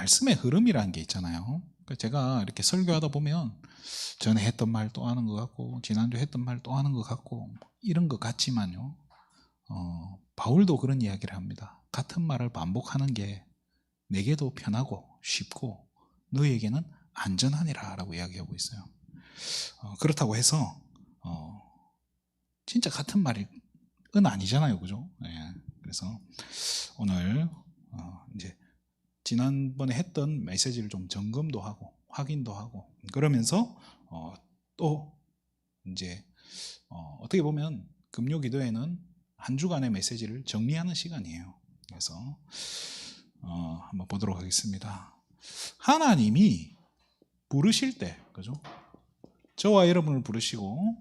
말씀의 흐름이라는 게 있잖아요. 그러니까 제가 이렇게 설교하다 보면 전에 했던 말 또 하는 것 같고 지난주에 했던 말 또 하는 것 같고 이런 것 같지만요. 바울도 그런 이야기를 합니다. 같은 말을 반복하는 게 내게도 편하고 쉽고 너희에게는 안전하니라 라고 이야기하고 있어요. 그렇다고 해서 진짜 같은 말은 아니잖아요. 그죠? 네. 그래서 오늘 이제 지난번에 했던 메시지를 좀 점검도 하고 확인도 하고 그러면서 또 이제 어떻게 보면 금요 기도회는 한 주간의 메시지를 정리하는 시간이에요. 그래서 한번 보도록 하겠습니다. 하나님이 부르실 때, 그죠? 저와 여러분을 부르시고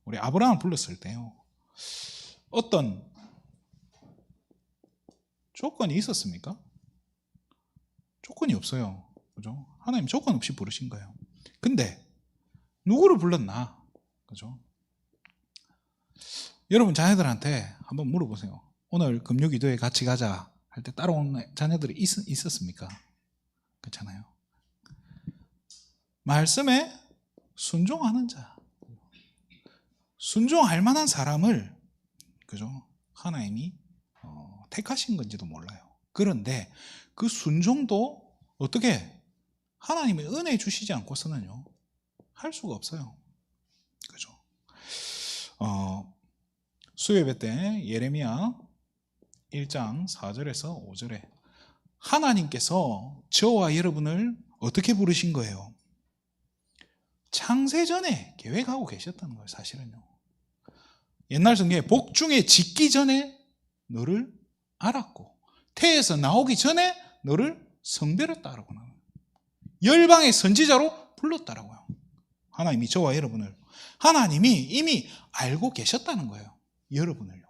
우리 아브라함을 불렀을 때요. 어떤 조건이 있었습니까? 조건이 없어요. 그죠? 하나님 조건 없이 부르신 거예요. 근데 누구를 불렀나? 그죠? 여러분 자녀들한테 한번 물어보세요. 오늘 금요기도에 같이 가자 할 때 따라온 자녀들이 있었습니까? 그렇잖아요. 말씀에 순종하는 자, 순종할 만한 사람을 그죠? 하나님이 택하신 건지도 몰라요. 그런데 그 순종도 어떻게 하나님의 은혜 주시지 않고서는요 할 수가 없어요. 그죠? 수요예배 때 예레미야 1장 4절에서 5절에 하나님께서 저와 여러분을 어떻게 부르신 거예요? 창세전에 계획하고 계셨다는 거예요. 사실은요. 옛날 성경에 복중에 짓기 전에 너를 알았고 태에서 나오기 전에 너를 성별했다라고 나와요. 열방의 선지자로 불렀다라고요. 하나님이 저와 여러분을 하나님이 이미 알고 계셨다는 거예요. 여러분을요.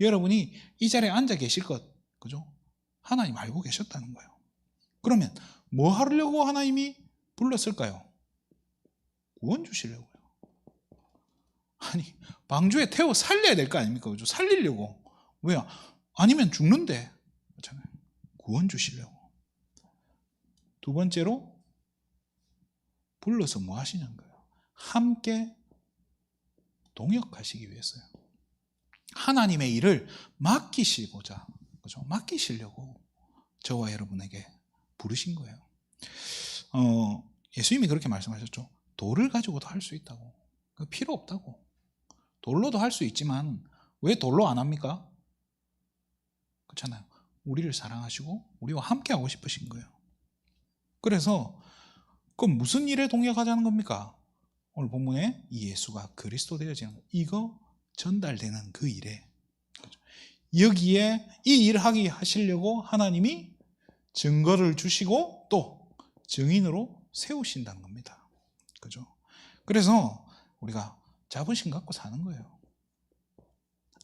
여러분이 이 자리에 앉아 계실 것, 그죠? 하나님 알고 계셨다는 거예요. 그러면 뭐 하려고 하나님이 불렀을까요? 구원 주시려고요. 아니 방주에 태워 살려야 될 거 아닙니까? 그죠? 살리려고. 왜요? 아니면 죽는데. 그렇잖아요. 구원 주시려고. 두 번째로 불러서 뭐 하시냐는 거예요. 함께 동역하시기 위해서요. 하나님의 일을 맡기시고자, 그죠? 맡기시려고 저와 여러분에게 부르신 거예요. 예수님이 그렇게 말씀하셨죠. 돌을 가지고도 할 수 있다고. 필요 없다고. 돌로도 할 수 있지만 왜 돌로 안 합니까? 그렇잖아요. 우리를 사랑하시고 우리와 함께 하고 싶으신 거예요. 그래서 그럼 무슨 일에 동역하자는 겁니까? 오늘 본문에 예수가 그리스도 되어지는 거. 이거 전달되는 그 일에 여기에 이 일을 하시려고 하나님이 증거를 주시고 또 증인으로 세우신다는 겁니다. 그죠? 그래서 우리가 자부심 갖고 사는 거예요.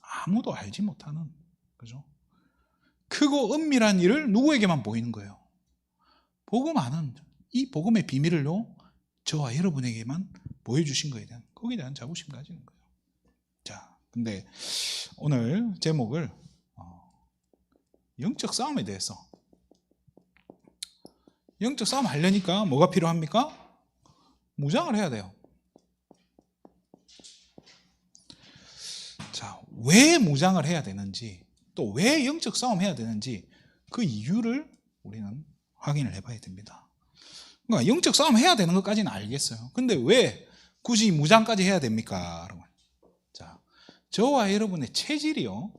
아무도 알지 못하는, 그죠? 크고 은밀한 일을 누구에게만 보이는 거예요? 복음 아는 이 복음의 비밀을요 저와 여러분에게만 보여주신 거에 대한 거기에 대한 자부심 가지는 거예요. 자, 근데 오늘 제목을 영적 싸움에 대해서 영적 싸움 하려니까 뭐가 필요합니까? 무장을 해야 돼요. 자, 왜 무장을 해야 되는지 또 왜 영적 싸움 해야 되는지 그 이유를 우리는 확인을 해봐야 됩니다. 그러니까 영적 싸움 해야 되는 것까지는 알겠어요. 근데 왜 굳이 무장까지 해야 됩니까? 자, 저와 여러분의 체질이요.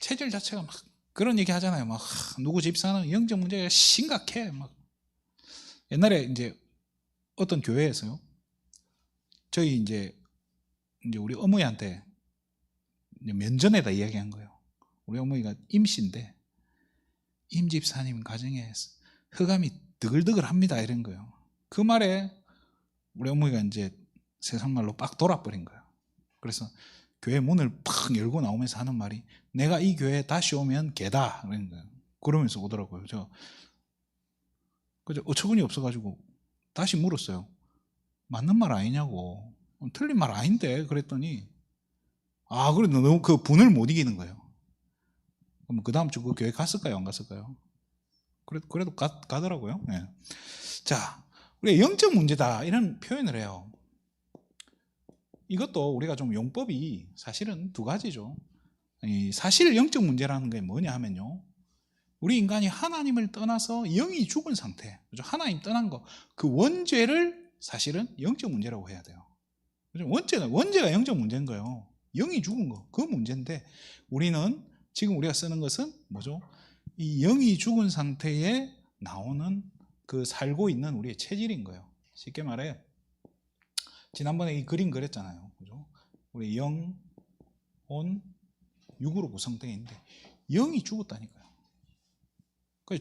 체질 자체가 막 그런 얘기 하잖아요. 막 누구 집사는 영적 문제가 심각해. 막 옛날에 이제 어떤 교회에서요. 저희 이제 우리 어머니한테 면전에다 이야기한 거예요. 우리 어머니가 임신데 임 집사님 가정에 흑암이 드글드글합니다 이런 거예요. 그 말에 우리 어머니가 이제 세상 말로 빡 돌아버린 거예요. 그래서 교회 문을 팍 열고 나오면서 하는 말이 내가 이 교회에 다시 오면 개다 그런 거예요. 그러면서 오더라고요. 그저 어처구니 없어가지고 다시 물었어요. 맞는 말 아니냐고. 틀린 말 아닌데 그랬더니 그래 너무 그 분을 못 이기는 거예요. 그럼 그 다음 주 그 교회 갔을까요? 안 갔을까요? 그래도 가더라고요. 네. 자, 우리가 영적 문제다 이런 표현을 해요. 이것도 우리가 좀 용법이 사실은 두 가지죠. 사실 영적 문제라는 게 뭐냐 하면요, 우리 인간이 하나님을 떠나서 영이 죽은 상태, 그죠? 하나님 떠난 거, 그 원죄를 사실은 영적 문제라고 해야 돼요. 그죠? 원죄가 영적 문제인 거예요. 영이 죽은 거, 그 문제인데, 우리는 지금 우리가 쓰는 것은 뭐죠? 이 영이 죽은 상태에 나오는 그 살고 있는 우리의 체질인 거예요. 쉽게 말해, 지난번에 이 그림 그렸잖아요. 그죠? 우리 영, 혼, 육으로 구성되어 있는데, 영이 죽었다니까요.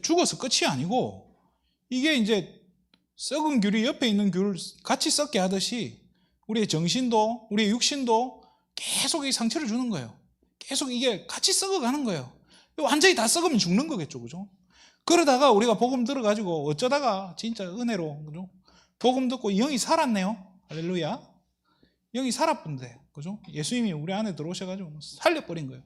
죽어서 끝이 아니고, 이게 이제 썩은 귤이 옆에 있는 귤을 같이 썩게 하듯이 우리의 정신도 우리의 육신도 계속 이 상처를 주는 거예요. 계속 이게 같이 썩어가는 거예요. 완전히 다 썩으면 죽는 거겠죠, 그죠? 그러다가 우리가 복음 들어가지고 어쩌다가 진짜 은혜로, 그죠? 복음 듣고 영이 살았네요. 할렐루야. 영이 살았던데, 그죠? 예수님이 우리 안에 들어오셔가지고 살려버린 거예요.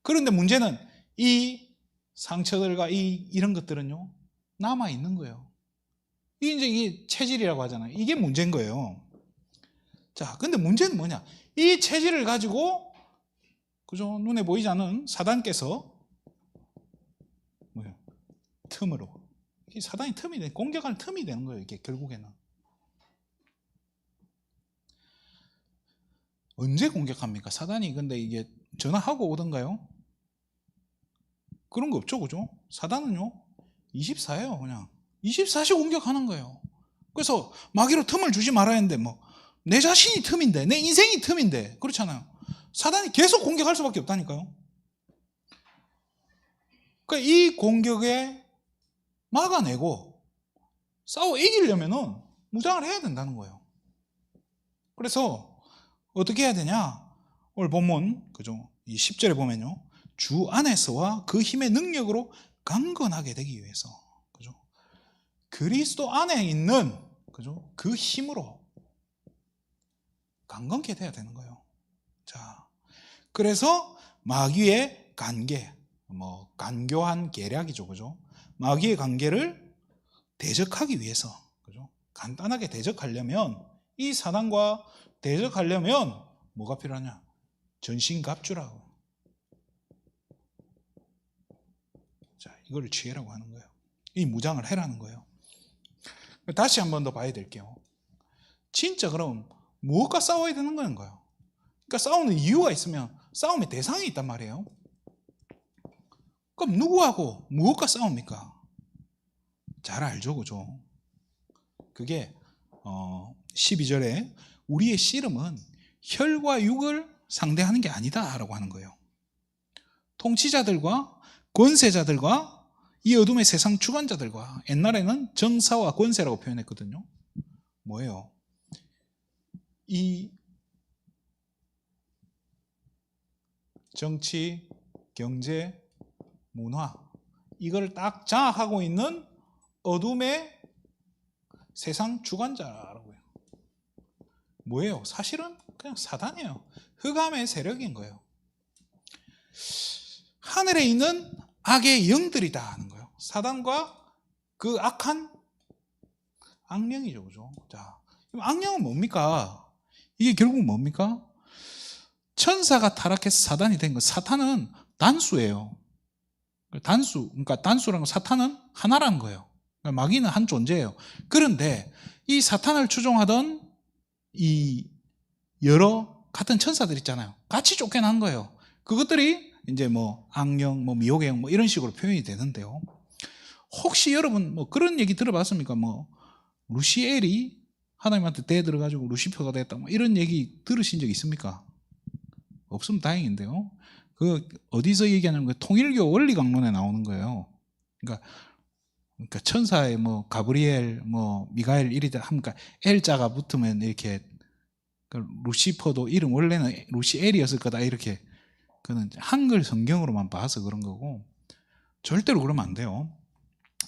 그런데 문제는 이 상처들과 이런 것들은요, 남아있는 거예요. 이게 체질이라고 하잖아요. 이게 문제인 거예요. 자, 근데 문제는 뭐냐? 이 체질을 가지고, 그죠? 눈에 보이지 않는 사단께서, 뭐예요? 틈으로. 이 사단이 공격하는 틈이 되는 거예요, 이게 결국에는. 언제 공격합니까? 사단이 근데 이게 전화하고 오던가요? 그런 거 없죠, 그죠? 사단은요, 24예요, 그냥. 24시 공격하는 거예요. 그래서 마귀로 틈을 주지 말아야 하는데, 내 자신이 틈인데, 내 인생이 틈인데, 그렇잖아요. 사단이 계속 공격할 수밖에 없다니까요. 그러니까 이 공격에 막아내고 싸워 이기려면은 무장을 해야 된다는 거예요. 그래서 어떻게 해야 되냐? 오늘 본문, 그죠? 이 10절에 보면요, 주 안에서와 그 힘의 능력으로 강건하게 되기 위해서, 그죠? 그리스도 안에 있는, 그죠? 그 힘으로 강건케 돼야 되는 거예요. 자, 그래서 마귀의 관계, 간교한 계략이죠, 그죠? 마귀의 관계를 대적하기 위해서, 그죠? 간단하게 대적하려면, 이 사단과 대적하려면 뭐가 필요하냐? 전신갑주라고. 자, 이걸 취해라고 하는 거예요. 이 무장을 해라는 거예요. 다시 한 번 더 봐야 될게요. 진짜 그럼 무엇과 싸워야 되는 거예요? 그러니까 싸우는 이유가 있으면 싸움의 대상이 있단 말이에요. 그럼 누구하고 무엇과 싸웁니까? 잘 알죠, 그죠? 그게 12절에 우리의 씨름은 혈과 육을 상대하는 게 아니다 라고 하는 거예요. 통치자들과 권세자들과 이 어둠의 세상 주관자들과, 옛날에는 정사와 권세라고 표현했거든요. 뭐예요? 이 정치, 경제, 문화, 이걸 딱 장악하고 있는 어둠의 세상 주관자라고 해요. 뭐예요? 사실은 그냥 사단이에요. 흑암의 세력인 거예요. 하늘에 있는 악의 영들이다 하는 거예요. 사단과 그 악한 악령이죠, 그죠? 자, 악령은 뭡니까? 이게 결국 뭡니까? 천사가 타락해서 사단이 된 거. 사탄은 단수예요. 그러니까 단수라는 건 사탄은 하나라는 거예요. 그러니까 마귀는 한 존재예요. 그런데 이 사탄을 추종하던 이 여러 같은 천사들 있잖아요. 같이 쫓겨난 거예요. 그것들이 이제 악령, 미혹의 영, 이런 식으로 표현이 되는데요. 혹시 여러분 그런 얘기 들어봤습니까? 루시엘이 하나님한테 대들어가지고 루시퍼가 됐다, 이런 얘기 들으신 적 있습니까? 없으면 다행인데요. 그 어디서 얘기하냐면 통일교 원리 강론에 나오는 거예요. 그러니까 천사의 가브리엘, 미가엘 이리다 하니까 L자가 붙으면 이렇게, 루시퍼도 이름 원래는 루시엘이었을 거다, 이렇게. 그는 한글 성경으로만 봐서 그런 거고, 절대로 그러면 안 돼요.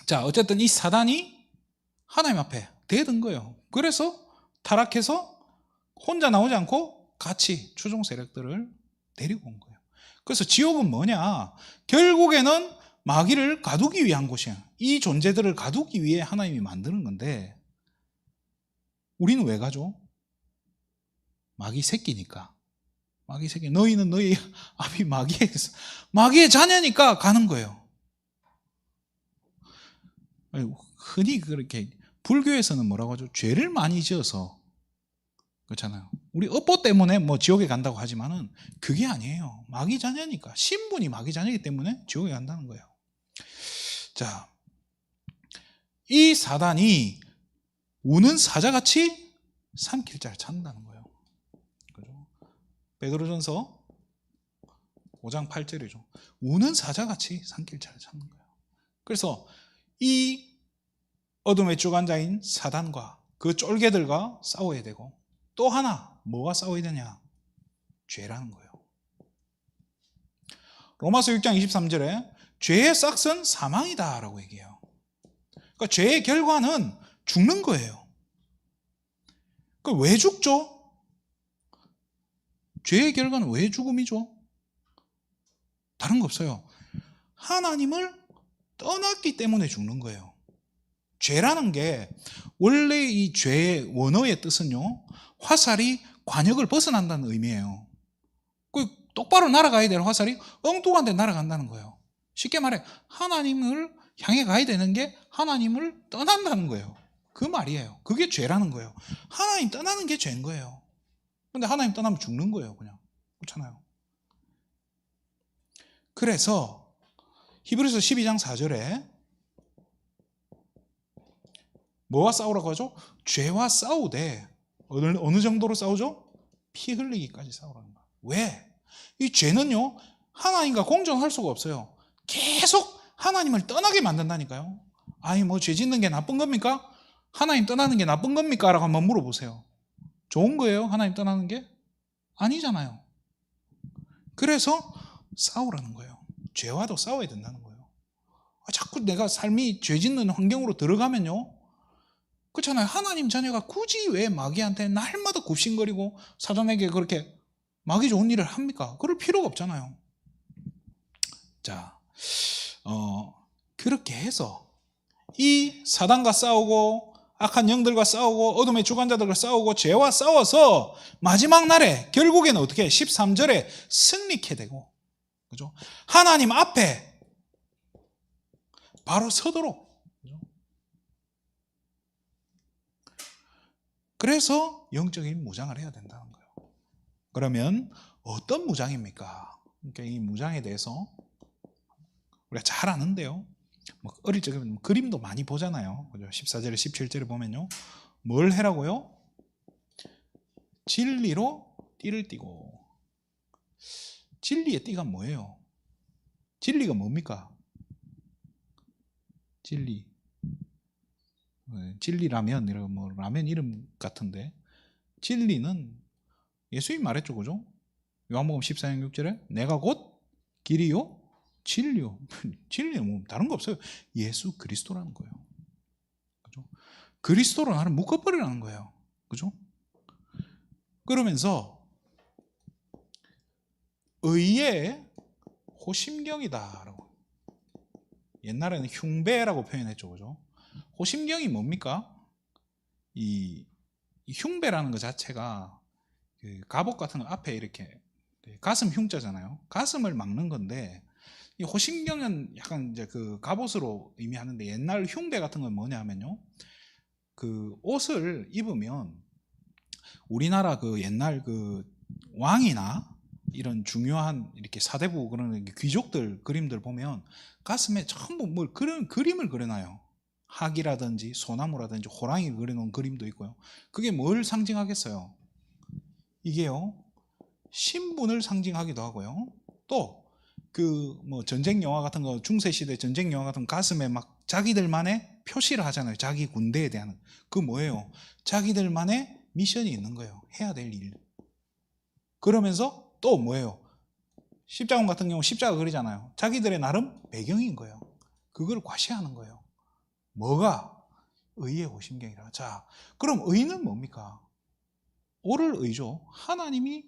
자, 어쨌든 이 사단이 하나님 앞에 대든 거예요. 그래서 타락해서 혼자 나오지 않고 같이 추종 세력들을 데리고 온 거예요. 그래서 지옥은 뭐냐? 결국에는 마귀를 가두기 위한 곳이야. 이 존재들을 가두기 위해 하나님이 만드는 건데 우리는 왜 가죠? 마귀 새끼니까. 마귀 새끼. 너희는 너희 아비 마귀의 자녀니까 가는 거예요. 흔히 그렇게 불교에서는 뭐라고 하죠? 죄를 많이 지어서 그렇잖아요. 우리 업보 때문에 뭐 지옥에 간다고 하지만은 그게 아니에요. 마귀 자녀니까. 신분이 마귀 자녀이기 때문에 지옥에 간다는 거예요. 자, 이 사단이 우는 사자같이 삼킬자를 찾는다는 거예요. 그죠? 베드로전서 5장 8절이죠. 우는 사자같이 삼킬자를 찾는 거예요. 그래서 이 어둠의 주관자인 사단과 그 쫄개들과 싸워야 되고 또 하나 뭐가 싸워야 되냐? 죄라는 거예요. 로마서 6장 23절에 죄의 싹은 사망이다 라고 얘기해요. 그러니까 죄의 결과는 죽는 거예요. 왜 죽죠? 죄의 결과는 왜 죽음이죠? 다른 거 없어요. 하나님을 떠났기 때문에 죽는 거예요. 죄라는 게 원래 이 죄의 원어의 뜻은요, 화살이 관역을 벗어난다는 의미예요. 똑바로 날아가야 될 화살이 엉뚱한 데 날아간다는 거예요. 쉽게 말해 하나님을 향해 가야 되는 게 하나님을 떠난다는 거예요. 그 말이에요. 그게 죄라는 거예요. 하나님 떠나는 게 죄인 거예요. 근데 하나님 떠나면 죽는 거예요. 그냥. 그렇잖아요. 그래서 히브리서 12장 4절에 뭐와 싸우라고 하죠? 죄와 싸우되 어느 정도로 싸우죠? 피 흘리기까지 싸우라는 거예요. 왜? 이 죄는요, 하나님과 공존할 수가 없어요. 계속 하나님을 떠나게 만든다니까요. 아니 뭐 죄 짓는 게 나쁜 겁니까? 하나님 떠나는 게 나쁜 겁니까? 라고 한번 물어보세요. 좋은 거예요? 하나님 떠나는 게? 아니잖아요. 그래서 싸우라는 거예요. 죄와도 싸워야 된다는 거예요. 자꾸 내가 삶이 죄 짓는 환경으로 들어가면요, 그렇잖아요. 하나님 자녀가 굳이 왜 마귀한테 날마다 굽신거리고 사단에게 그렇게 마귀 좋은 일을 합니까? 그럴 필요가 없잖아요. 자, 그렇게 해서 이 사단과 싸우고 악한 영들과 싸우고 어둠의 주관자들과 싸우고 죄와 싸워서 마지막 날에 결국에는 어떻게 13절에 승리케 되고, 그죠? 하나님 앞에 바로 서도록. 그죠? 그래서 영적인 무장을 해야 된다는 거예요. 그러면 어떤 무장입니까? 그러니까 이 무장에 대해서 우리가 잘 아는데요. 뭐 어릴 적에 그림도 많이 보잖아요. 14절에 17절에 보면요. 뭘 해라고요? 진리로 띠를 띠고. 진리의 띠가 뭐예요? 진리가 뭡니까? 진리. 진리라면, 이런 뭐 라면 이름 같은데, 진리는 예수님 말했죠, 그죠? 요한복음 14장 6절에 내가 곧 길이요 진리요. 진리는 뭐 다른 거 없어요. 예수 그리스도라는 거예요. 그죠? 그리스도로 나를 묶어버리라는 거예요. 그죠? 그러면서 의의 호심경이다라고. 옛날에는 흉배라고 표현했죠, 그죠? 호심경이 뭡니까? 이 흉배라는 것 자체가 그 갑옷 같은 거 앞에 이렇게 가슴 흉자잖아요. 가슴을 막는 건데, 이 호심경은 약간 이제 그 갑옷으로 의미하는데, 옛날 흉배 같은 건 뭐냐 하면요, 그 옷을 입으면 우리나라 그 옛날 그 왕이나 이런 중요한 이렇게 사대부 그런 귀족들 그림들 보면 가슴에 전부 뭘 그런 그림을 그려놔요. 학이라든지 소나무라든지 호랑이 그려놓은 그림도 있고요. 그게 뭘 상징하겠어요? 이게요, 신분을 상징하기도 하고요. 또 그 뭐 전쟁 영화 같은 거, 중세 시대 전쟁 영화 같은 거 가슴에 막 자기들만의 표시를 하잖아요. 자기 군대에 대한. 그 뭐예요? 자기들만의 미션이 있는 거예요. 해야 될 일. 그러면서 또 뭐예요? 십자군 같은 경우 십자가 그리잖아요. 자기들의 나름 배경인 거예요. 그걸 과시하는 거예요. 뭐가? 의의 호심경이라. 자, 그럼 의는 뭡니까? 옳을 의죠. 하나님이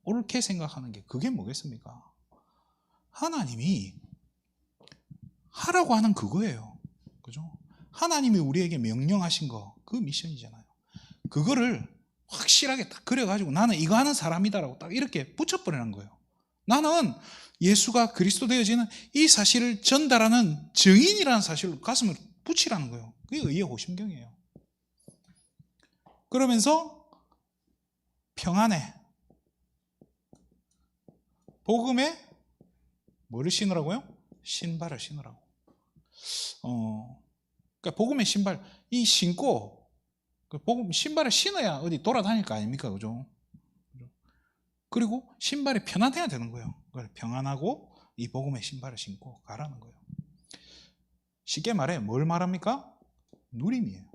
옳게 생각하는 게 그게 뭐겠습니까? 하나님이 하라고 하는 그거예요. 그죠? 하나님이 우리에게 명령하신 거, 그 미션이잖아요. 그거를 확실하게 딱 그려가지고 나는 이거 하는 사람이다라고 딱 이렇게 붙여버리는 거예요. 나는 예수가 그리스도 되어지는 이 사실을 전달하는 증인이라는 사실을 가슴을 붙이라는 거예요. 그게 의의 호심경이에요. 그러면서 평안에, 복음에 뭐를 신으라고요? 신발을 신으라고. 그러니까 복음의 신발, 이 신고, 복음 신발을 신어야 어디 돌아다닐 거 아닙니까? 그죠? 그리고 신발이 편안해야 되는 거예요. 평안하고 이 복음의 신발을 신고 가라는 거예요. 쉽게 말해 뭘 말합니까? 누림이에요.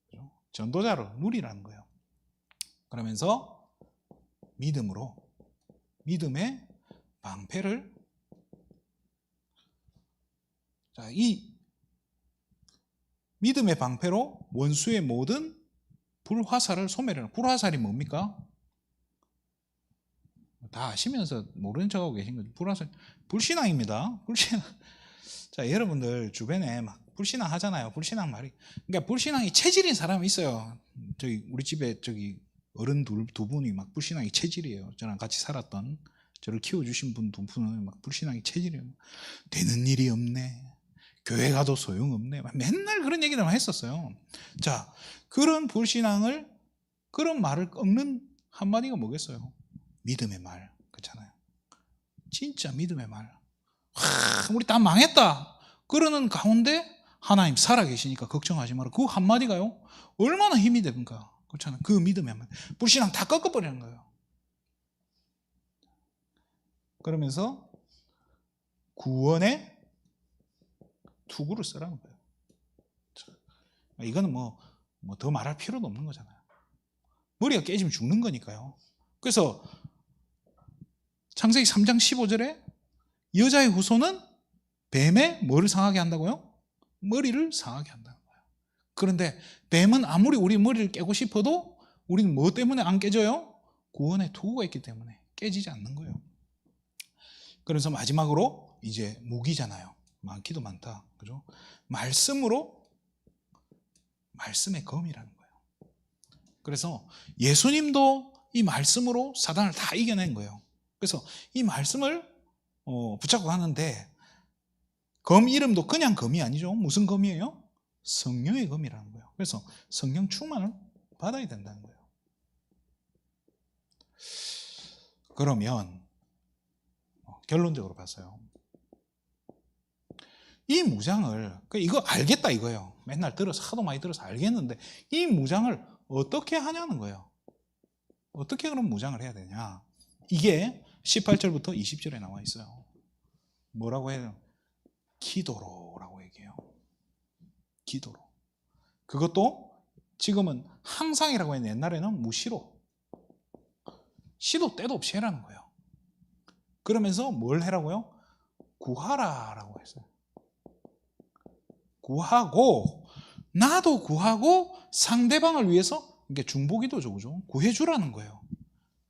그죠? 전도자로 누리라는 거예요. 그러면서 믿음으로, 믿음의 방패를, 자, 이 믿음의 방패로 원수의 모든 불화살을 소멸해라. 불화살이 뭡니까? 다 아시면서 모르는 척하고 계신 거죠. 불화살, 불신앙입니다. 불신앙. 자, 여러분들 주변에 막 불신앙 하잖아요. 불신앙 말이. 그러니까 불신앙이 체질인 사람이 있어요. 저기 우리 집에 저기 어른 두 분이 막 불신앙이 체질이에요. 저랑 같이 살았던, 저를 키워주신 분 두 분은 막 불신앙이 체질이에요. 되는 일이 없네. 교회 가도 소용없네. 맨날 그런 얘기들만 했었어요. 자, 그런 불신앙을, 그런 말을 꺾는 한마디가 뭐겠어요? 믿음의 말. 그렇잖아요. 진짜 믿음의 말. 우리 다 망했다. 그러는 가운데 하나님 살아계시니까 걱정하지 마라. 그 한마디가요, 얼마나 힘이 됩니까? 그렇잖아요. 그 믿음의 말. 불신앙 다 꺾어버리는 거예요. 그러면서 구원의 투구를 쓰라는 거예요. 이거는 뭐 더 말할 필요도 없는 거잖아요. 머리가 깨지면 죽는 거니까요. 그래서 창세기 3장 15절에 여자의 후손은 뱀의 뭐를 상하게 한다고요? 머리를 상하게 한다는 거예요. 그런데 뱀은 아무리 우리 머리를 깨고 싶어도 우리는 뭐 때문에 안 깨져요? 구원의 투구가 있기 때문에 깨지지 않는 거예요. 그래서 마지막으로 이제 무기잖아요. 많기도 많다. 그죠? 말씀으로, 말씀의 검이라는 거예요. 그래서 예수님도 이 말씀으로 사단을 다 이겨낸 거예요. 그래서 이 말씀을 붙잡고 가는데, 검 이름도 그냥 검이 아니죠. 무슨 검이에요? 성령의 검이라는 거예요. 그래서 성령 충만을 받아야 된다는 거예요. 그러면 결론적으로 봤어요. 이 무장을, 이거 알겠다 이거예요. 맨날 들어서, 하도 많이 들어서 알겠는데 이 무장을 어떻게 하냐는 거예요. 어떻게 그럼 무장을 해야 되냐? 이게 18절부터 20절에 나와 있어요. 뭐라고 해요? 기도로라고 얘기해요. 기도로. 그것도 지금은 항상이라고 했는데 옛날에는 무시로, 시도 때도 없이 해라는 거예요. 그러면서 뭘 해라고요? 구하라라고 했어요. 구하고, 나도 구하고 상대방을 위해서, 이게 중보기도죠, 그죠? 구해주라는 거예요.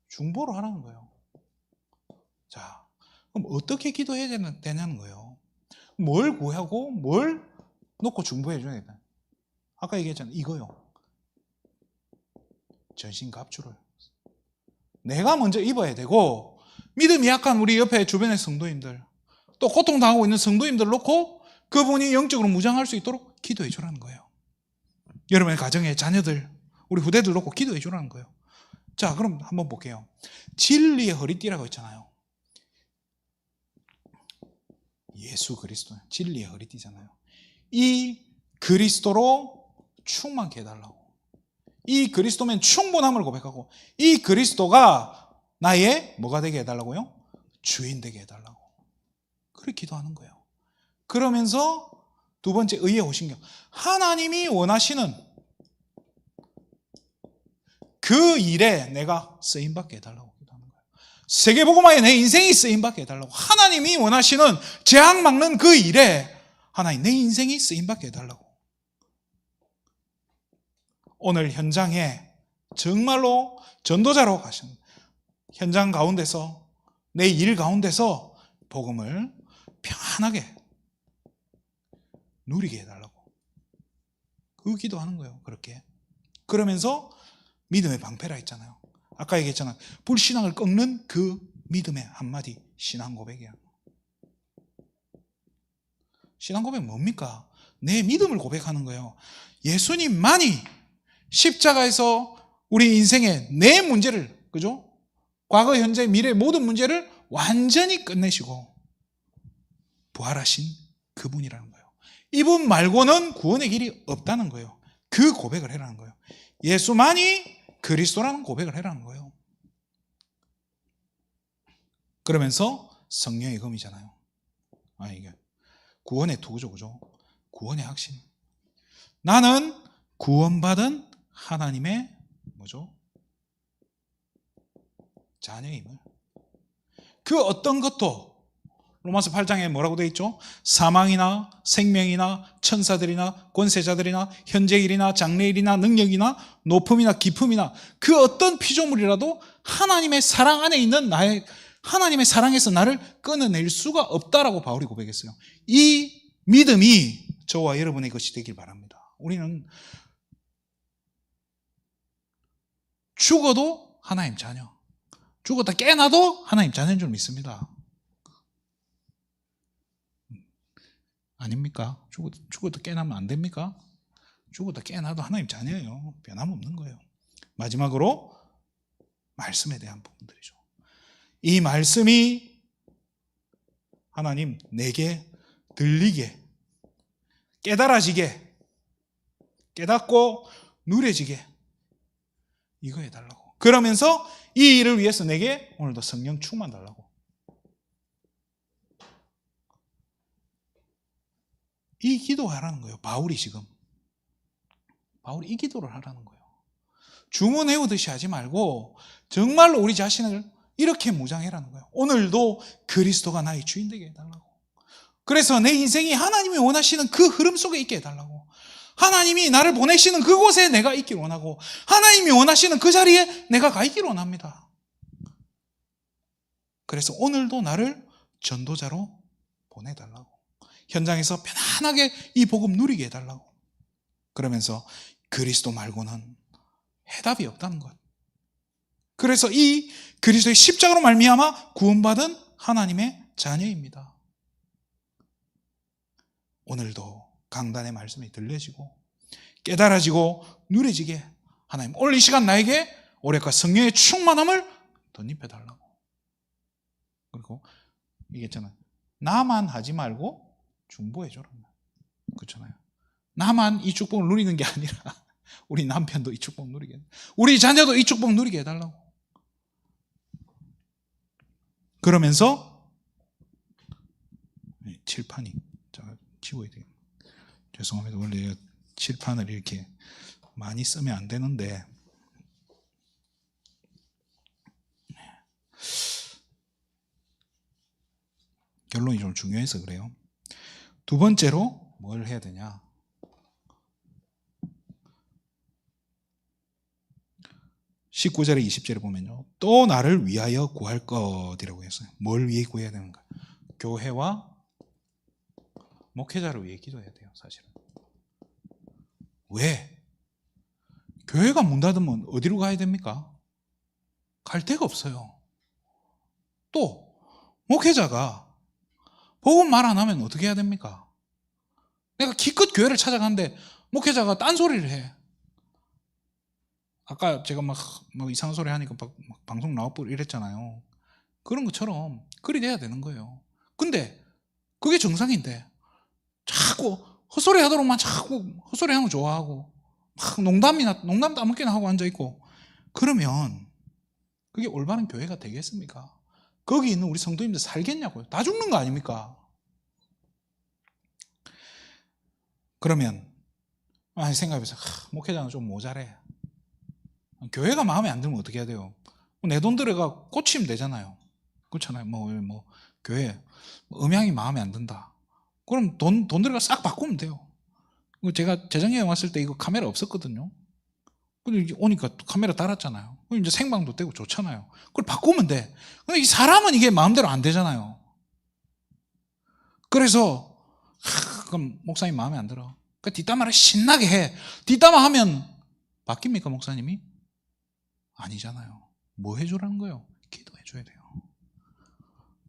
중보를 하라는 거예요. 자, 그럼 어떻게 기도해야 되냐는 거예요. 뭘 구하고 뭘 놓고 중보해 줘야 되나? 아까 얘기했잖아요. 이거요. 전신갑주를 내가 먼저 입어야 되고, 믿음이 약한 우리 옆에 주변의 성도님들, 또 고통당하고 있는 성도님들 놓고 그분이 영적으로 무장할 수 있도록 기도해 주라는 거예요. 여러분의 가정의 자녀들, 우리 후대들 놓고 기도해 주라는 거예요. 자, 그럼 한번 볼게요. 진리의 허리띠라고 있잖아요. 예수 그리스도, 진리의 허리띠잖아요. 이 그리스도로 충만케 해달라고. 이 그리스도면 충분함을 고백하고, 이 그리스도가 나의 뭐가 되게 해달라고요? 주인 되게 해달라고. 그렇게 기도하는 거예요. 그러면서 두 번째, 의의 호신경. 하나님이 원하시는 그 일에 내가 쓰임받게 해달라고 기도하는 거예요. 세계복음화에 내 인생이 쓰임받게 해달라고. 하나님이 원하시는 재앙 막는 그 일에 하나님 내 인생이 쓰임받게 해달라고. 오늘 현장에 정말로 전도자로 가신 현장 가운데서, 내 일 가운데서 복음을 평안하게 누리게 해달라고. 그 기도하는 거예요. 그렇게. 그러면서 믿음의 방패라 했잖아요. 아까 얘기했잖아요. 불신앙을 꺾는 그 믿음의 한마디 신앙 고백이야. 신앙 고백 뭡니까? 내 믿음을 고백하는 거예요. 예수님만이 십자가에서 우리 인생의 내 문제를, 그죠? 과거, 현재, 미래 모든 문제를 완전히 끝내시고 부활하신 그분이라는 거예요. 이분 말고는 구원의 길이 없다는 거예요. 그 고백을 해라는 거예요. 예수만이 그리스도라는 고백을 해라는 거예요. 그러면서 성령의 검이잖아요. 이게 구원의 투구죠, 그죠? 구원의 확신. 나는 구원받은 하나님의 뭐죠? 자녀임을. 그 어떤 것도 로마서 8장에 뭐라고 되어 있죠? 사망이나 생명이나 천사들이나 권세자들이나 현재일이나 장래일이나 능력이나 높음이나 깊음이나 그 어떤 피조물이라도 하나님의 사랑 안에 있는 하나님의 사랑에서 나를 끊어낼 수가 없다라고 바울이 고백했어요. 이 믿음이 저와 여러분의 것이 되길 바랍니다. 우리는 죽어도 하나님 자녀, 죽었다 깨나도 하나님 자녀인 줄 믿습니다. 아닙니까? 죽어도 깨나면 안 됩니까? 죽어도 깨나도 하나님 자녀예요. 변함없는 거예요. 마지막으로 말씀에 대한 부분들이죠. 이 말씀이 하나님 내게 들리게, 깨달아지게, 깨닫고 누려지게 이거 해달라고. 그러면서 이 일을 위해서 내게 오늘도 성령 충만 달라고. 이 기도하라는 거예요. 바울이 이 기도를 하라는 거예요. 주문해오듯이 하지 말고 정말로 우리 자신을 이렇게 무장해라는 거예요. 오늘도 그리스도가 나의 주인 되게 해달라고. 그래서 내 인생이 하나님이 원하시는 그 흐름 속에 있게 해달라고. 하나님이 나를 보내시는 그곳에 내가 있기를 원하고 하나님이 원하시는 그 자리에 내가 가 있기를 원합니다. 그래서 오늘도 나를 전도자로 보내달라고. 현장에서 편안하게 이 복음 누리게 해달라고. 그러면서 그리스도 말고는 해답이 없다는 것. 그래서 이 그리스도의 십자가로 말미암아 구원받은 하나님의 자녀입니다. 오늘도 강단의 말씀이 들려지고 깨달아지고 누려지게 하나님 오늘 이 시간 나에게 오래과 성령의 충만함을 덧입혀달라고. 그리고 얘기했잖아요. 나만 하지 말고 중보해줘라. 그렇잖아요. 나만 이 축복을 누리는 게 아니라 우리 남편도 이 축복 누리게, 우리 자녀도 이 축복 누리게 해달라고. 그러면서 칠판이 제가 지워야 돼요. 죄송합니다. 원래 칠판을 이렇게 많이 쓰면 안 되는데 결론이 좀 중요해서 그래요. 두 번째로 뭘 해야 되냐? 19절에 20절에 보면요. 또 나를 위하여 구할 것이라고 했어요. 뭘 위해 구해야 되는가? 교회와 목회자를 위해 기도해야 돼요, 사실은. 왜? 교회가 문 닫으면 어디로 가야 됩니까? 갈 데가 없어요. 또 목회자가 복음 말 안 하면 어떻게 해야 됩니까? 내가 기껏 교회를 찾아가는데 목회자가 딴소리를 해. 아까 제가 막 이상한 소리 하니까 막 방송 나와버리고 이랬잖아요. 그런 것처럼 그리 돼야 되는 거예요. 근데 그게 정상인데 자꾸 헛소리 하도록만 자꾸 헛소리 하는 거 좋아하고 막 농담도 아무렇게나 하고 앉아있고 그러면 그게 올바른 교회가 되겠습니까? 거기 있는 우리 성도님들 살겠냐고요? 다 죽는 거 아닙니까? 그러면 생각해보세요. 목회자는 좀 모자래. 교회가 마음에 안 들면 어떻게 해야 돼요? 내 돈 들어가 고치면 되잖아요. 그렇잖아요. 교회 음향이 마음에 안 든다. 그럼 돈 들어가 싹 바꾸면 돼요. 제가 재작년에 왔을 때 이거 카메라 없었거든요. 근데 오니까 카메라 달았잖아요. 이제 생방도 되고 좋잖아요. 그걸 바꾸면 돼. 근데 이 사람은 이게 마음대로 안 되잖아요. 그래서 그럼 목사님 마음에 안 들어. 그 뒷담화를 신나게 해. 뒷담화 하면 바뀝니까 목사님이? 아니잖아요. 뭐 해주라는 거예요? 기도해줘야 돼요.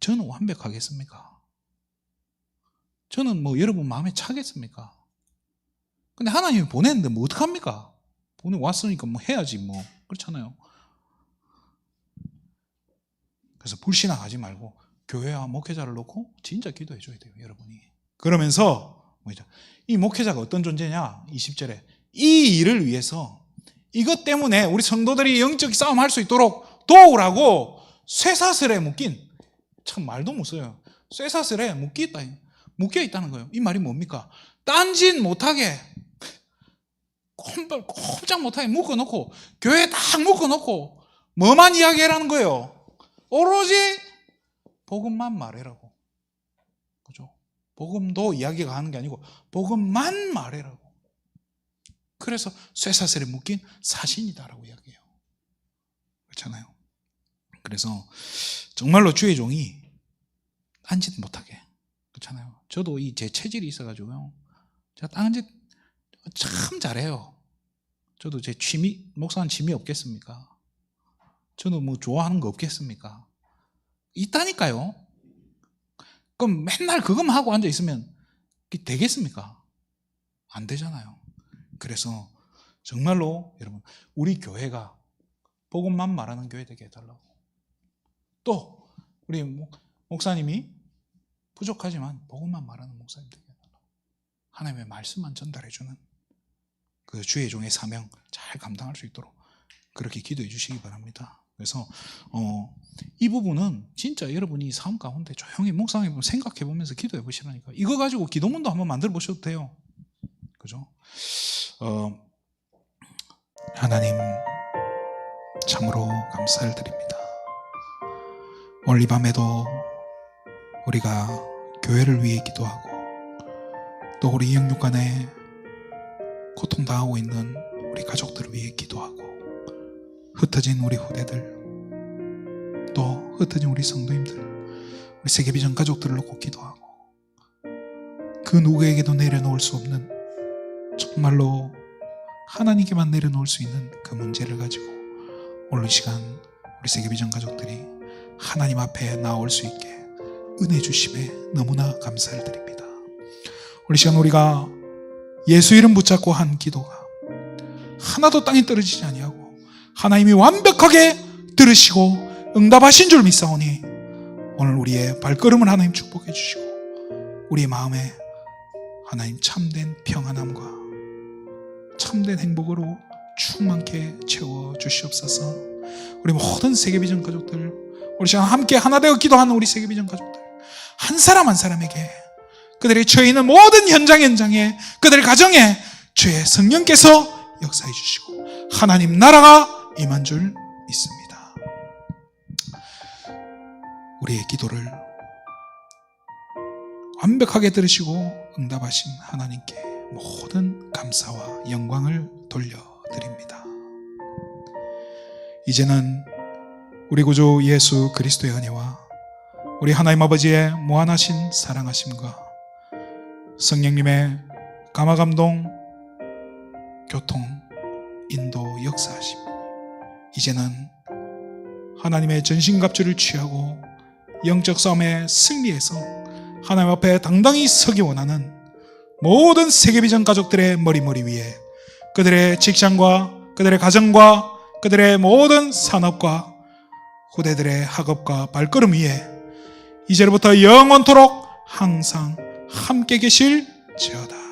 저는 완벽하겠습니까? 저는 뭐 여러분 마음에 차겠습니까? 근데 하나님이 보냈는데 뭐 어떡합니까? 보내왔으니까 뭐 해야지 뭐. 그렇잖아요. 그래서 불신앙하지 말고 교회와 목회자를 놓고 진짜 기도해줘야 돼요, 여러분이. 그러면서 이 목회자가 어떤 존재냐? 20절에 이 일을 위해서 이것 때문에 우리 성도들이 영적 싸움할 수 있도록 도우라고 쇠사슬에 묶인, 참 말도 못 써요. 쇠사슬에 묶여 있다는 거예요. 이 말이 뭡니까? 딴짓 못하게, 꼼짝 못하게 묶어놓고, 교회에 딱 묶어놓고 뭐만 이야기하라는 거예요? 오로지 복음만 말해라고. 그죠? 복음도 이야기가 하는 게 아니고 복음만 말해라고. 그래서 쇠사슬에 묶인 사신이다라고 이야기해요. 그렇잖아요. 그래서 정말로 주의 종이 딴짓 못하게. 그렇잖아요. 저도 제 체질이 있어가지고요. 제가 딴짓 참 잘해요. 저도 제 취미, 목사는 취미 없겠습니까? 저는 뭐 좋아하는 거 없겠습니까? 있다니까요. 그럼 맨날 그것만 하고 앉아있으면 되겠습니까? 안 되잖아요. 그래서 정말로 여러분, 우리 교회가 복음만 말하는 교회 되게 해달라고. 또 우리 목사님이 부족하지만 복음만 말하는 목사님 되게 해달라고. 하나님의 말씀만 전달해주는 그 주의 종의 사명 잘 감당할 수 있도록 그렇게 기도해 주시기 바랍니다. 그래서 이 부분은 진짜 여러분이 삶 가운데 조용히 묵상해 생각해 보면서 기도해 보시라니까. 이거 가지고 기도문도 한번 만들어 보셔도 돼요. 그죠? 하나님 참으로 감사를 드립니다. 오늘 이 밤에도 우리가 교회를 위해 기도하고 또 우리 영육간에 고통당하고 있는 우리 가족들을 위해 기도하고 흩어진 우리 후대들 또 흩어진 우리 성도님들 우리 세계비전 가족들을 놓고 기도하고 그 누구에게도 내려놓을 수 없는 정말로 하나님께만 내려놓을 수 있는 그 문제를 가지고 오늘 이 시간 우리 세계비전 가족들이 하나님 앞에 나올 수 있게 은혜 주심에 너무나 감사를 드립니다. 오늘 이 시간 우리가 예수 이름 붙잡고 한 기도가 하나도 땅에 떨어지지 아니하고 하나님이 완벽하게 들으시고 응답하신 줄 믿사오니 오늘 우리의 발걸음을 하나님 축복해 주시고 우리의 마음에 하나님 참된 평안함과 참된 행복으로 충만케 채워 주시옵소서. 우리 모든 세계비전 가족들 우리 시간 함께 하나 되어 기도하는 우리 세계비전 가족들 한 사람 한 사람에게 그들이 처해 있는 모든 현장에 그들의 가정에 주의 성령께서 역사해 주시고 하나님 나라가 임한 줄 믿습니다. 우리의 기도를 완벽하게 들으시고 응답하신 하나님께 모든 감사와 영광을 돌려드립니다. 이제는 우리 구주 예수 그리스도의 은혜와 우리 하나님 아버지의 무한하신 사랑하심과 성령님의 감화감동, 교통, 인도, 역사하심 이제는 하나님의 전신갑주를 취하고 영적 싸움에 승리해서 하나님 앞에 당당히 서기 원하는 모든 세계비전 가족들의 머리 위에 그들의 직장과 그들의 가정과 그들의 모든 산업과 후대들의 학업과 발걸음 위에 이제로부터 영원토록 항상 함께 계실지어다.